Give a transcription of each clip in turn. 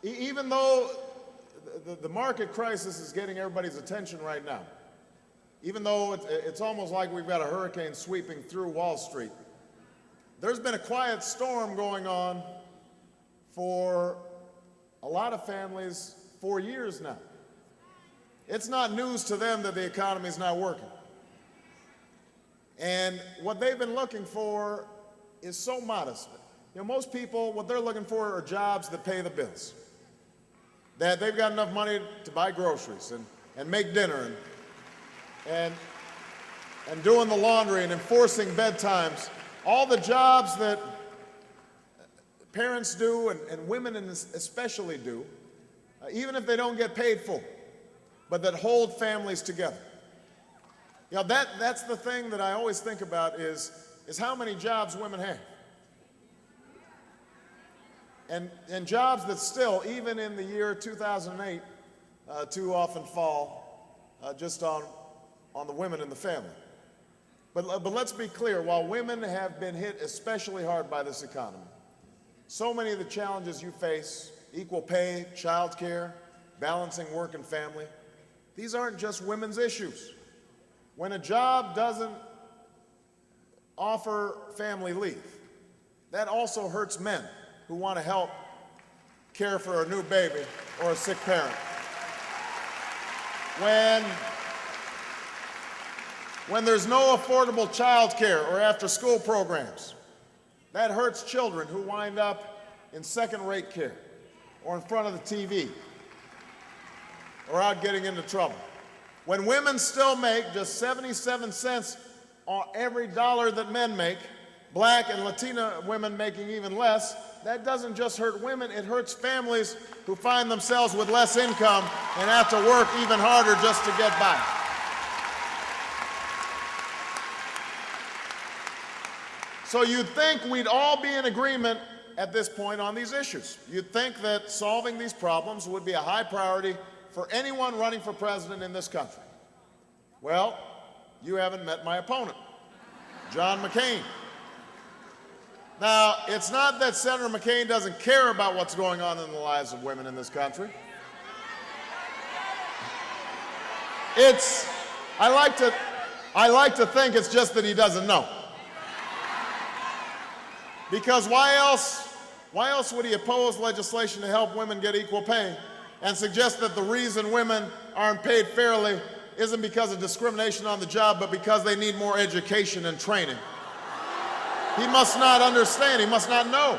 Even though the market crisis is getting everybody's attention right now, even though it's almost like we've got a hurricane sweeping through Wall Street, there's been a quiet storm going on for a lot of families for years now. It's not news to them that the economy is not working. And what they've been looking for is so modest. You know, most people, what they're looking for are jobs that pay the bills, that they've got enough money to buy groceries and make dinner and doing the laundry and enforcing bedtimes, all the jobs that parents do and women especially do, even if they don't get paid for, but that hold families together. You know, that's the thing that I always think about is how many jobs women have. And jobs that still, even in the year 2008, too often fall just on the women in the family. But let's be clear, while women have been hit especially hard by this economy, so many of the challenges you face, equal pay, child care, balancing work and family, these aren't just women's issues. When a job doesn't offer family leave, that also hurts men who want to help care for a new baby or a sick parent. When there's no affordable child care or after-school programs, that hurts children who wind up in second-rate care or in front of the TV or out getting into trouble. When women still make just 77 cents on every dollar that men make, black and Latina women making even less, that doesn't just hurt women, it hurts families who find themselves with less income and have to work even harder just to get by. So you'd think we'd all be in agreement at this point on these issues. You'd think that solving these problems would be a high priority for anyone running for president in this country. Well, you haven't met my opponent, John McCain. Now, it's not that Senator McCain doesn't care about what's going on in the lives of women in this country. I like to think it's just that he doesn't know. Because why else would he oppose legislation to help women get equal pay and suggest that the reason women aren't paid fairly isn't because of discrimination on the job, but because they need more education and training? He must not understand, he must not know.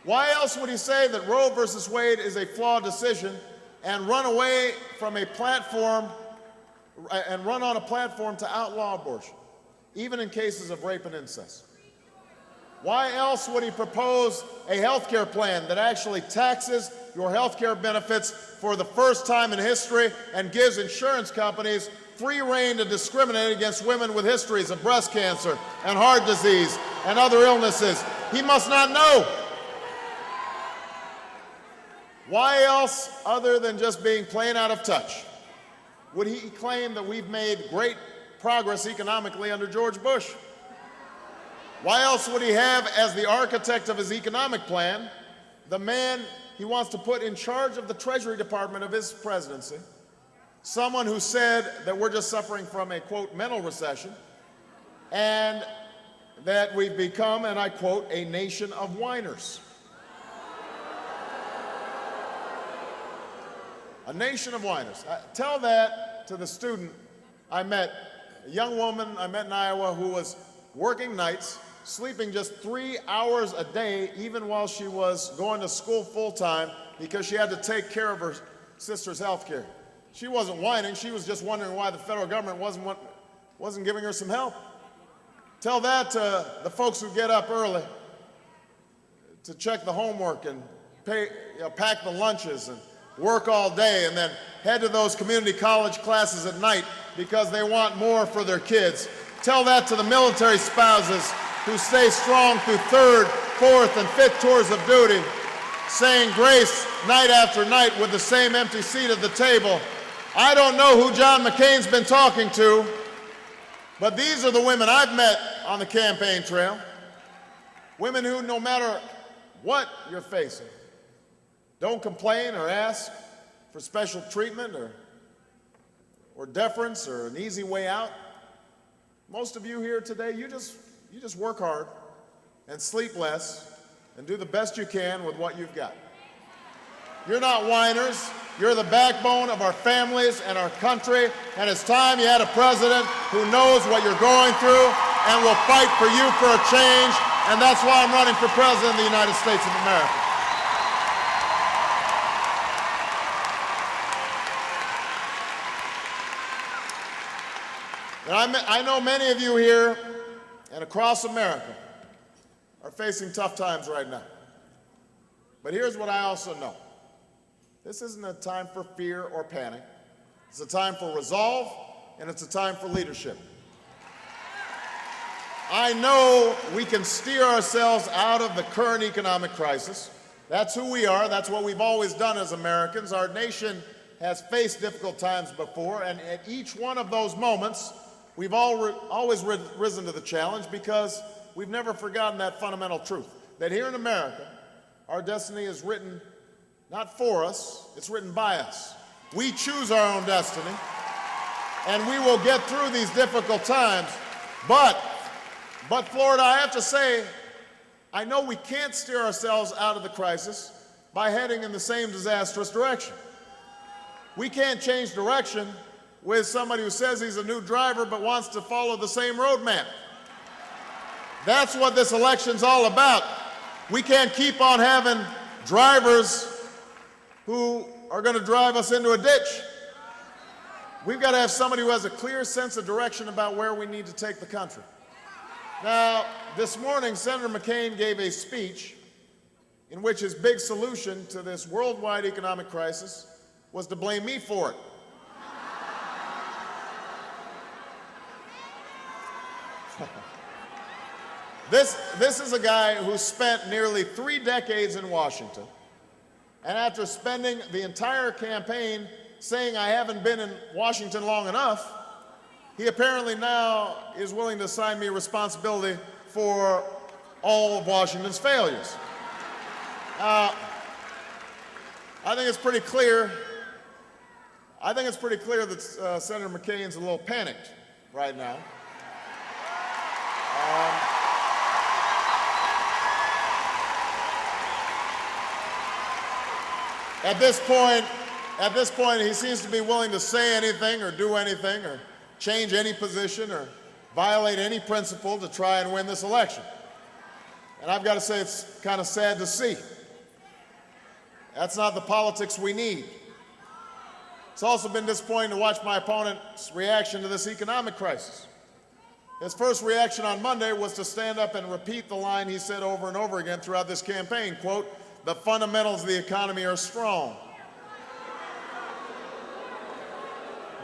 Why else would he say that Roe versus Wade is a flawed decision and run away from a platform and run on a platform to outlaw abortion, even in cases of rape and incest? Why else would he propose a health care plan that actually taxes your health care benefits for the first time in history and gives insurance companies free rein to discriminate against women with histories of breast cancer and heart disease and other illnesses? He must not know. Why else, other than just being plain out of touch, would he claim that we've made great progress economically under George Bush? Why else would he have, as the architect of his economic plan, the man he wants to put in charge of the Treasury Department of his presidency, someone who said that we're just suffering from a, quote, mental recession, and that we've become, and I quote, a nation of whiners? A nation of whiners. Tell that to the student I met, a young woman I met in Iowa who was working nights, sleeping just 3 hours a day, even while she was going to school full-time because she had to take care of her sister's health care. She wasn't whining, she was just wondering why the federal government wasn't giving her some help. Tell that to the folks who get up early to check the homework and pack the lunches and work all day and then head to those community college classes at night because they want more for their kids. Tell that to the military spouses who stay strong through third, fourth, and fifth tours of duty, saying grace night after night with the same empty seat at the table. I don't know who John McCain's been talking to, but these are the women I've met on the campaign trail. Women who, no matter what you're facing, Don't complain or ask for special treatment or deference or an easy way out. Most of you here today, you just work hard and sleep less and do the best you can with what you've got. You're not whiners. You're the backbone of our families and our country, and it's time you had a president who knows what you're going through and will fight for you for a change, and that's why I'm running for president of the United States of America. And I know many of you here and across America are facing tough times right now. But here's what I also know. This isn't a time for fear or panic. It's a time for resolve, and it's a time for leadership. I know we can steer ourselves out of the current economic crisis. That's who we are. That's what we've always done as Americans. Our nation has faced difficult times before, and at each one of those moments, we've always risen to the challenge because we've never forgotten that fundamental truth, that here in America, our destiny is written not for us, it's written by us. We choose our own destiny, and we will get through these difficult times. But Florida, I have to say, I know we can't steer ourselves out of the crisis by heading in the same disastrous direction. We can't change direction with somebody who says he's a new driver but wants to follow the same roadmap. That's what this election's all about. We can't keep on having drivers who are going to drive us into a ditch. We've got to have somebody who has a clear sense of direction about where we need to take the country. Now, this morning, Senator McCain gave a speech in which his big solution to this worldwide economic crisis was to blame me for it. This is a guy who spent nearly 3 decades in Washington, and after spending the entire campaign saying I haven't been in Washington long enough, he apparently now is willing to assign me responsibility for all of Washington's failures. I think it's pretty clear that Senator McCain's a little panicked right now. At this point, he seems to be willing to say anything or do anything or change any position or violate any principle to try and win this election. And I've got to say, it's kind of sad to see. That's not the politics we need. It's also been disappointing to watch my opponent's reaction to this economic crisis. His first reaction on Monday was to stand up and repeat the line he said over and over again throughout this campaign, quote, "The fundamentals of the economy are strong."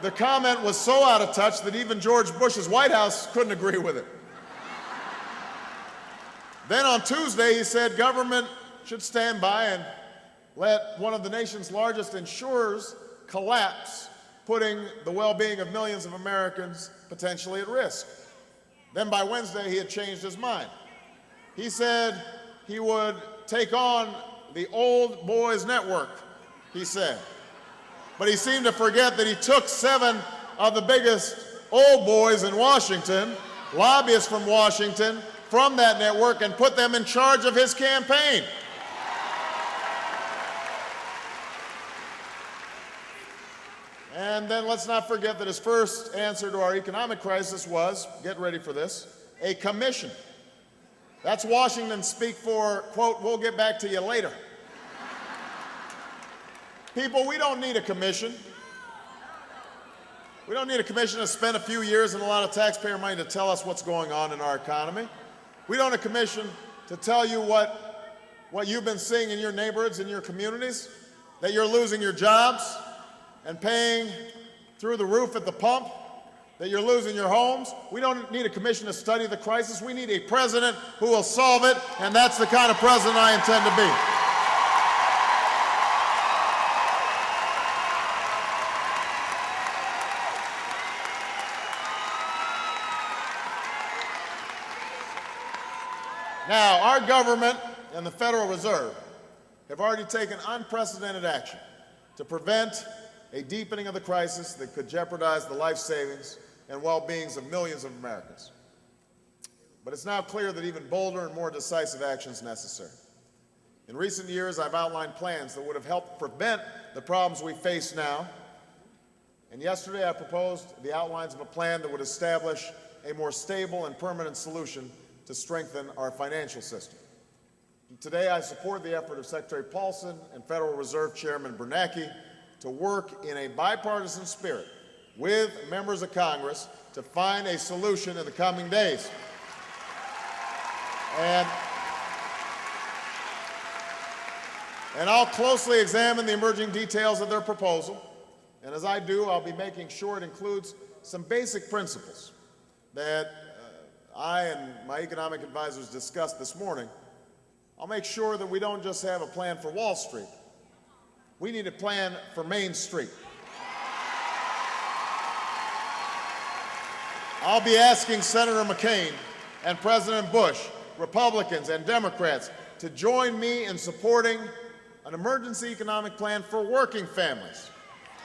The comment was so out of touch that even George Bush's White House couldn't agree with it. Then on Tuesday, he said government should stand by and let one of the nation's largest insurers collapse, putting the well-being of millions of Americans potentially at risk. Then by Wednesday, he had changed his mind. He said he would take on the old boys network, he said. But he seemed to forget that he took 7 of the biggest old boys in Washington, lobbyists from Washington, from that network and put them in charge of his campaign. And then let's not forget that his first answer to our economic crisis was, get ready for this, a commission. That's Washington speak for, quote, "We'll get back to you later." People, we don't need a commission. We don't need a commission to spend a few years and a lot of taxpayer money to tell us what's going on in our economy. We don't need a commission to tell you what you've been seeing in your neighborhoods, in your communities, that you're losing your jobs and paying through the roof at the pump, that you're losing your homes. We don't need a commission to study the crisis. We need a president who will solve it, and that's the kind of president I intend to be. Now, our government and the Federal Reserve have already taken unprecedented action to prevent a deepening of the crisis that could jeopardize the life savings and well-beings of millions of Americans. But it's now clear that even bolder and more decisive action is necessary. In recent years, I've outlined plans that would have helped prevent the problems we face now. And yesterday, I proposed the outlines of a plan that would establish a more stable and permanent solution to strengthen our financial system. And today, I support the effort of Secretary Paulson and Federal Reserve Chairman Bernanke to work in a bipartisan spirit with members of Congress to find a solution in the coming days. And I'll closely examine the emerging details of their proposal. And as I do, I'll be making sure it includes some basic principles that I and my economic advisors discussed this morning. I'll make sure that we don't just have a plan for Wall Street. We need a plan for Main Street. I'll be asking Senator McCain and President Bush, Republicans and Democrats, to join me in supporting an emergency economic plan for working families,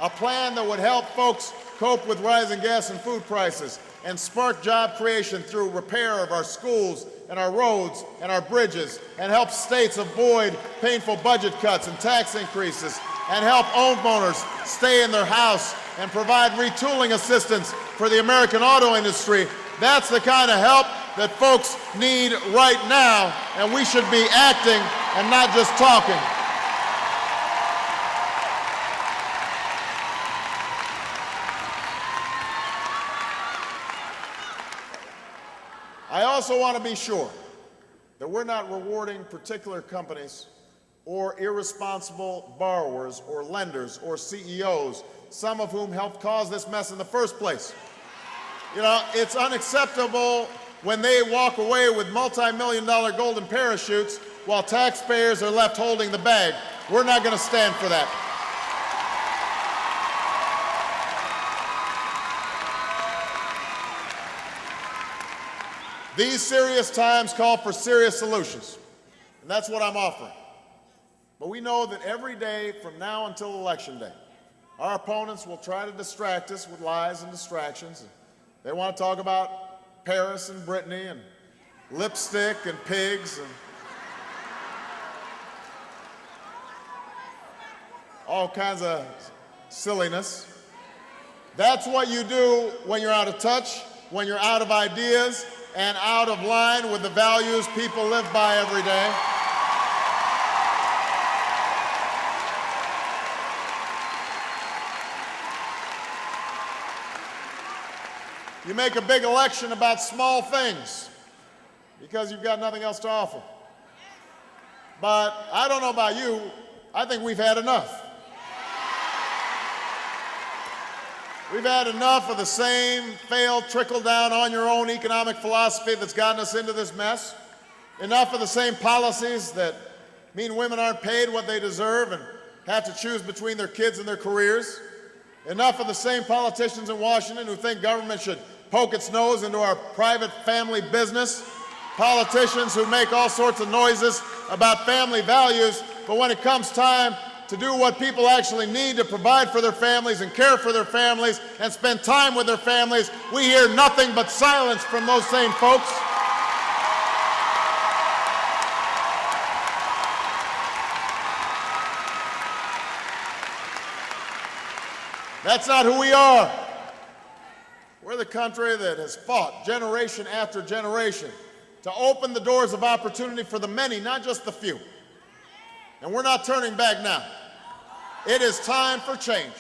a plan that would help folks cope with rising gas and food prices and spark job creation through repair of our schools and our roads and our bridges, and help states avoid painful budget cuts and tax increases, and help homeowners stay in their house and provide retooling assistance for the American auto industry. That's the kind of help that folks need right now, and we should be acting and not just talking. I also want to be sure that we're not rewarding particular companies or irresponsible borrowers or lenders or CEOs, some of whom helped cause this mess in the first place. You know, it's unacceptable when they walk away with multi-million-dollar golden parachutes while taxpayers are left holding the bag. We're not going to stand for that. These serious times call for serious solutions, and that's what I'm offering. But we know that every day from now until Election Day, our opponents will try to distract us with lies and distractions. They want to talk about Paris and Brittany and lipstick and pigs and all kinds of silliness. That's what you do when you're out of touch, when you're out of ideas, and out of line with the values people live by every day. You make a big election about small things because you've got nothing else to offer. But I don't know about you, I think we've had enough. We've had enough of the same failed trickle-down on-your-own economic philosophy that's gotten us into this mess. Enough of the same policies that mean women aren't paid what they deserve and have to choose between their kids and their careers. Enough of the same politicians in Washington who think government should poke its nose into our private family business. Politicians who make all sorts of noises about family values, but when it comes time to do what people actually need to provide for their families and care for their families and spend time with their families, we hear nothing but silence from those same folks. That's not who we are. We're the country that has fought generation after generation to open the doors of opportunity for the many, not just the few. And we're not turning back now. It is time for change.